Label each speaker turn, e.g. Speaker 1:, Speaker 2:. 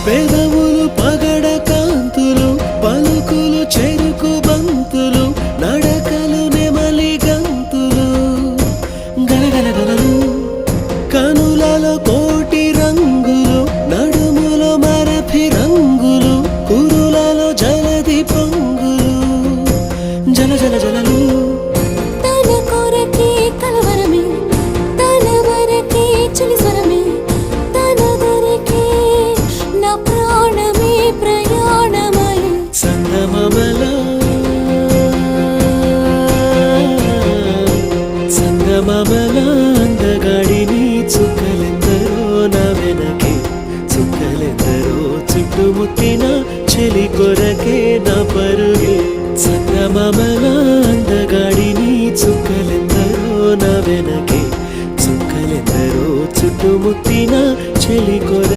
Speaker 1: పెదవులు పగడ కాంతులు, పలుకులు చెరుకు బంతులు, నడకలు నెమలి గంతులు, గలగలగలలు కనులలో కోటి రంగులు, నడుములో మరఫి రంగులు, కురులలో జలది పొంగులు, జల జల జలలు.
Speaker 2: తన కొరకే కలవరమే, తన వరకే చలిస్వరమే, తన దొరికే నా ప్రాణమే ప్రయాణమై
Speaker 1: సంగమమల సంగమమల అందగాడిని చుక్కలెందరో నా వెనకే, చుక్కలెందరో చుట్టుముట్టిన చెలి కొరకే నా పరుగే. సంగమమల అందగాడిని చుక్కలెందరో నా వెనకే, చుక్కలెందరో చుట్టుముట్టిన చెలి కొర